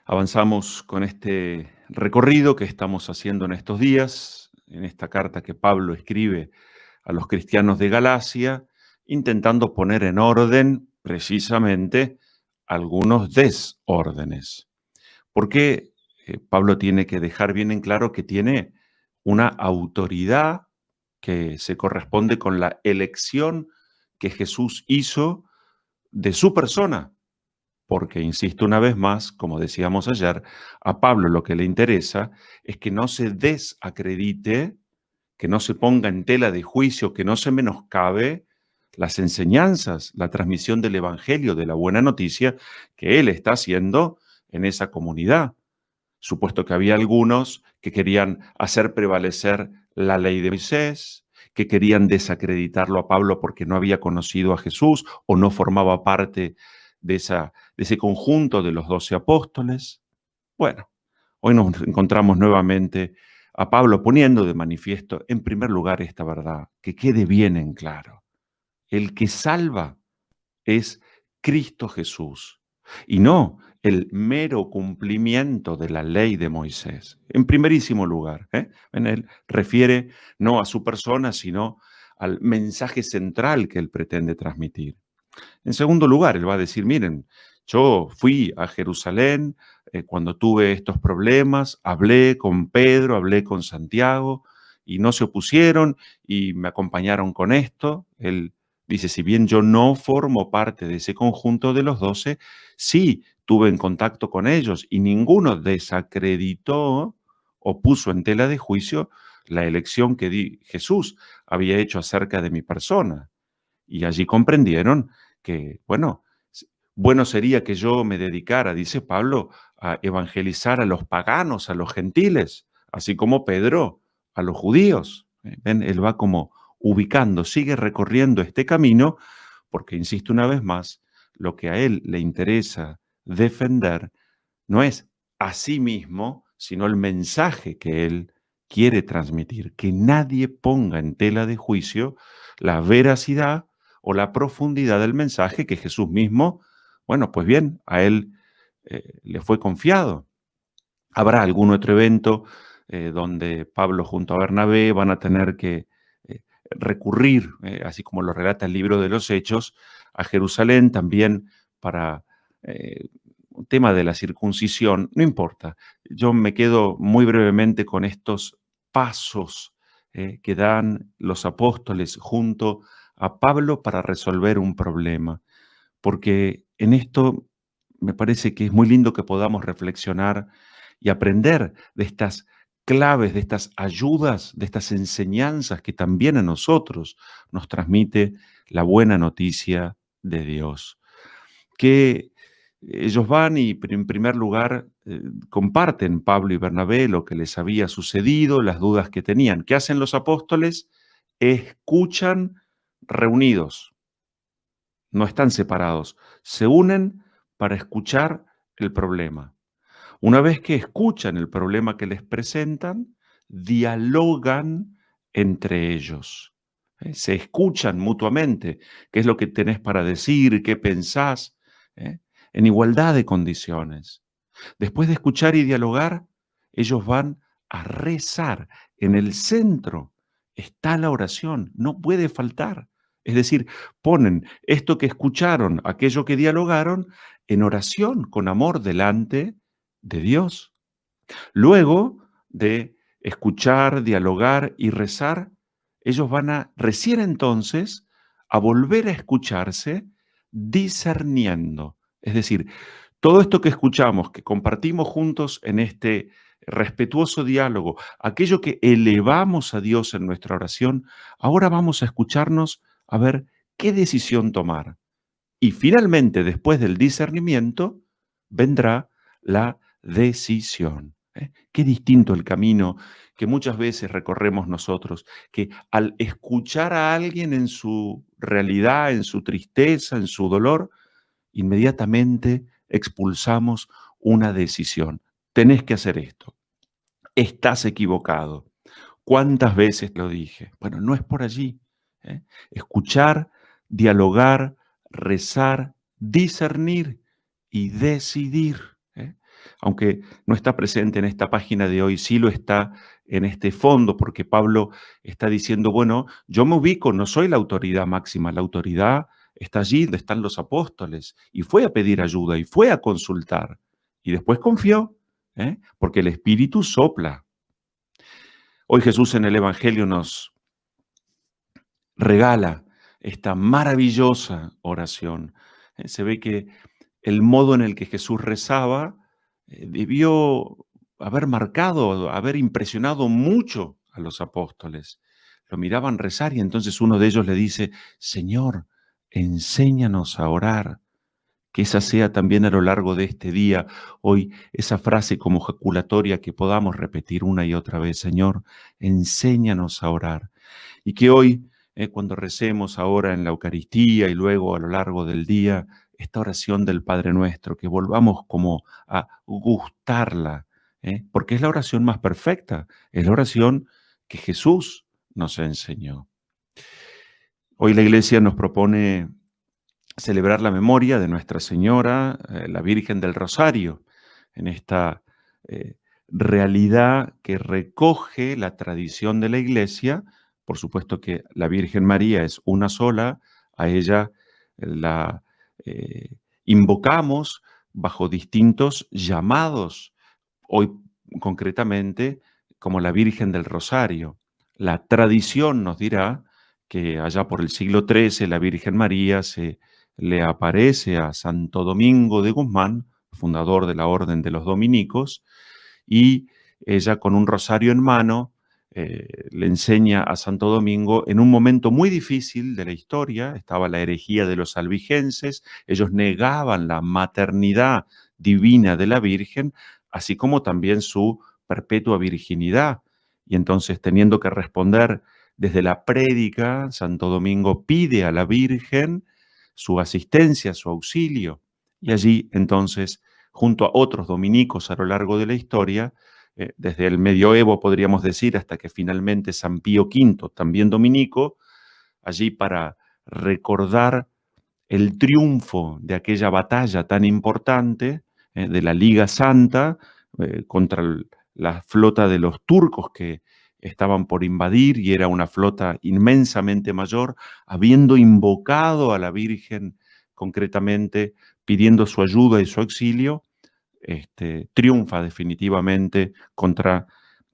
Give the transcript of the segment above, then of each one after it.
Avanzamos con este recorrido que estamos haciendo en estos días, en esta carta que Pablo escribe a los cristianos de Galacia, intentando poner en orden precisamente algunos desórdenes. Porque Pablo tiene que dejar bien en claro que tiene una autoridad que se corresponde con la elección que Jesús hizo de su persona, porque, insisto una vez más, como decíamos ayer, a Pablo lo que le interesa es que no se desacredite, que no se ponga en tela de juicio, que no se menoscabe las enseñanzas, la transmisión del Evangelio, de la buena noticia que él está haciendo en esa comunidad. Supuesto que había algunos que querían hacer prevalecer la ley de Moisés, que querían desacreditarlo a Pablo porque no había conocido a Jesús o no formaba parte de ese conjunto de los 12 apóstoles. Bueno, hoy nos encontramos nuevamente a Pablo poniendo de manifiesto, en primer lugar, esta verdad, que quede bien en claro. El que salva es Cristo Jesús y no el mero cumplimiento de la ley de Moisés. En primerísimo lugar, en él refiere no a su persona, sino al mensaje central que él pretende transmitir. En segundo lugar, él va a decir, miren, yo fui a Jerusalén cuando tuve estos problemas, hablé con Pedro, hablé con Santiago y no se opusieron y me acompañaron con esto. Él dice, si bien yo no formo parte de ese conjunto de los 12, sí tuve en contacto con ellos y ninguno desacreditó o puso en tela de juicio la elección que Jesús había hecho acerca de mi persona. Y allí comprendieron que, bueno, bueno sería que yo me dedicara, dice Pablo, a evangelizar a los paganos, a los gentiles, así como Pedro a los judíos. ¿Ven? Él va como ubicando, sigue recorriendo este camino, porque, insisto una vez más, lo que a él le interesa defender no es a sí mismo, sino el mensaje que él quiere transmitir, que nadie ponga en tela de juicio la veracidad o la profundidad del mensaje que Jesús mismo, bueno, pues bien, a él le fue confiado. Habrá algún otro evento donde Pablo junto a Bernabé van a tener que recurrir, así como lo relata el libro de los Hechos, a Jerusalén también para un tema de la circuncisión. No importa, yo me quedo muy brevemente con estos pasos que dan los apóstoles junto a Pablo para resolver un problema, porque en esto me parece que es muy lindo que podamos reflexionar y aprender de estas claves, de estas ayudas, de estas enseñanzas que también a nosotros nos transmite la buena noticia de Dios. Que ellos van y en primer lugar comparten Pablo y Bernabé lo que les había sucedido, las dudas que tenían. ¿Qué hacen los apóstoles? Escuchan reunidos, no están separados, se unen para escuchar el problema. Una vez que escuchan el problema que les presentan, dialogan entre ellos. Se escuchan mutuamente qué es lo que tenés para decir, qué pensás, ¿eh? En igualdad de condiciones. Después de escuchar y dialogar, ellos van a rezar. En el centro está la oración, no puede faltar. Es decir, ponen esto que escucharon, aquello que dialogaron, en oración con amor delante de Dios. Luego de escuchar, dialogar y rezar, ellos van a recién entonces a volver a escucharse discerniendo. Es decir, todo esto que escuchamos, que compartimos juntos en este respetuoso diálogo, aquello que elevamos a Dios en nuestra oración, ahora vamos a escucharnos a ver qué decisión tomar. Y finalmente, después del discernimiento, vendrá la decisión. Qué distinto el camino que muchas veces recorremos nosotros, que al escuchar a alguien en su realidad, en su tristeza, en su dolor, inmediatamente expulsamos una decisión. Tenés que hacer esto. Estás equivocado. ¿Cuántas veces lo dije? Bueno, no es por allí. ¿eh? Escuchar, dialogar, rezar, discernir y decidir. aunque no está presente en esta página de hoy, sí lo está en este fondo, porque Pablo está diciendo, bueno, yo me ubico, no soy la autoridad máxima, la autoridad está allí donde están los apóstoles, y fue a pedir ayuda, y fue a consultar, y después confió, porque el Espíritu sopla. Hoy Jesús en el Evangelio nos regala esta maravillosa oración. Se ve que el modo en el que Jesús rezaba debió haber marcado, haber impresionado mucho a los apóstoles. Lo miraban rezar y entonces uno de ellos le dice, Señor, enséñanos a orar. Que esa sea también a lo largo de este día, hoy, esa frase como jaculatoria que podamos repetir una y otra vez, Señor, enséñanos a orar. Y que hoy, cuando recemos ahora en la Eucaristía y luego a lo largo del día, esta oración del Padre Nuestro, que volvamos como a gustarla, porque es la oración más perfecta, es la oración que Jesús nos enseñó. Hoy la Iglesia nos propone celebrar la memoria de Nuestra Señora, la Virgen del Rosario, en esta realidad que recoge la tradición de la Iglesia. Por supuesto que la Virgen María es una sola, a ella la invocamos bajo distintos llamados, hoy concretamente como la Virgen del Rosario. La tradición nos dirá que allá por el siglo XIII la Virgen María se le aparece a Santo Domingo de Guzmán, fundador de la Orden de los Dominicos, y ella con un rosario en mano le enseña a Santo Domingo en un momento muy difícil de la historia, estaba la herejía de los albigenses, ellos negaban la maternidad divina de la Virgen, así como también su perpetua virginidad. Y entonces, teniendo que responder desde la prédica, Santo Domingo pide a la Virgen su asistencia, su auxilio. Y allí, entonces, junto a otros dominicos a lo largo de la historia, desde el medioevo, podríamos decir, hasta que finalmente San Pío V, también dominico, allí para recordar el triunfo de aquella batalla tan importante de la Liga Santa contra la flota de los turcos que estaban por invadir, y era una flota inmensamente mayor, habiendo invocado a la Virgen concretamente, pidiendo su ayuda y su auxilio, triunfa definitivamente contra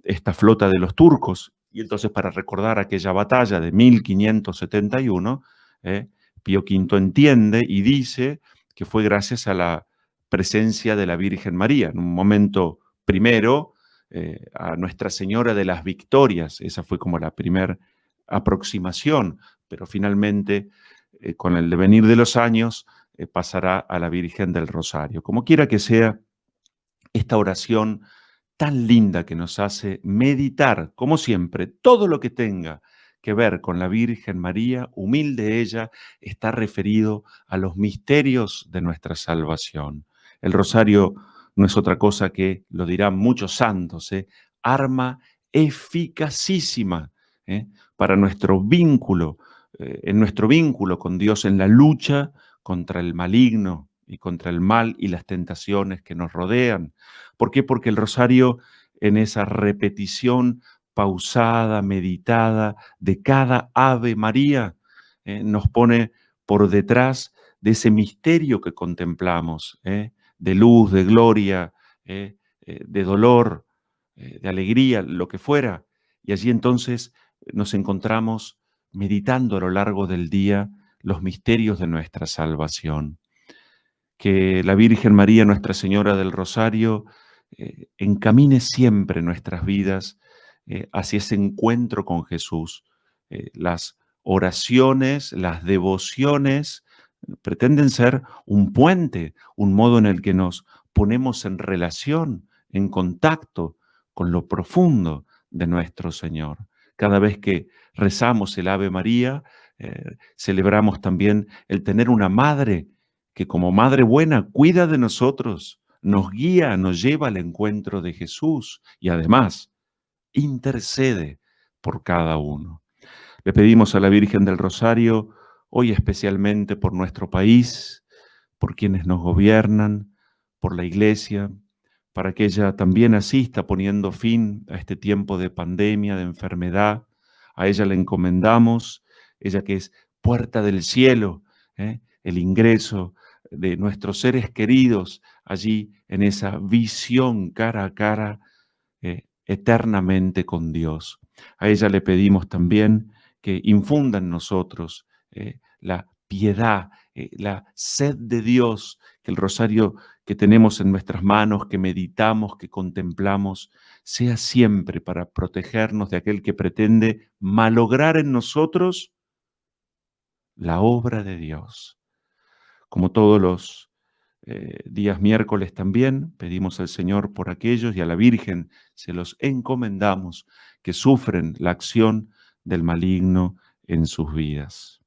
esta flota de los turcos. Y entonces, para recordar aquella batalla de 1571, Pío V entiende y dice que fue gracias a la presencia de la Virgen María. En un momento primero, a Nuestra Señora de las Victorias, esa fue como la primera aproximación, pero finalmente, con el devenir de los años, pasará a la Virgen del Rosario. Como quiera que sea, esta oración tan linda que nos hace meditar, como siempre, todo lo que tenga que ver con la Virgen María, humilde ella, está referido a los misterios de nuestra salvación. El rosario no es otra cosa que, lo dirán muchos santos, arma eficacísima para nuestro vínculo, en nuestro vínculo con Dios, en la lucha contra el maligno y contra el mal y las tentaciones que nos rodean. ¿Por qué? Porque el rosario, en esa repetición pausada, meditada de cada Ave María, nos pone por detrás de ese misterio que contemplamos, de luz, de gloria, de dolor, de alegría, lo que fuera. Y allí entonces nos encontramos meditando a lo largo del día los misterios de nuestra salvación. Que la Virgen María, Nuestra Señora del Rosario, encamine siempre nuestras vidas hacia ese encuentro con Jesús. Las oraciones, las devociones pretenden ser un puente, un modo en el que nos ponemos en relación, en contacto con lo profundo de nuestro Señor. Cada vez que rezamos el Ave María, celebramos también el tener una madre que, como madre buena, cuida de nosotros, nos guía, nos lleva al encuentro de Jesús y además intercede por cada uno. Le pedimos a la Virgen del Rosario, hoy especialmente por nuestro país, por quienes nos gobiernan, por la Iglesia, para que ella también asista poniendo fin a este tiempo de pandemia, de enfermedad. A ella le encomendamos, ella que es puerta del cielo, el ingreso de nuestros seres queridos allí en esa visión cara a cara, eternamente con Dios. A ella le pedimos también que infunda en nosotros la piedad, la sed de Dios, que el rosario que tenemos en nuestras manos, que meditamos, que contemplamos, sea siempre para protegernos de aquel que pretende malograr en nosotros la obra de Dios. Como todos los días miércoles también pedimos al Señor por aquellos y a la Virgen se los encomendamos que sufren la acción del maligno en sus vidas.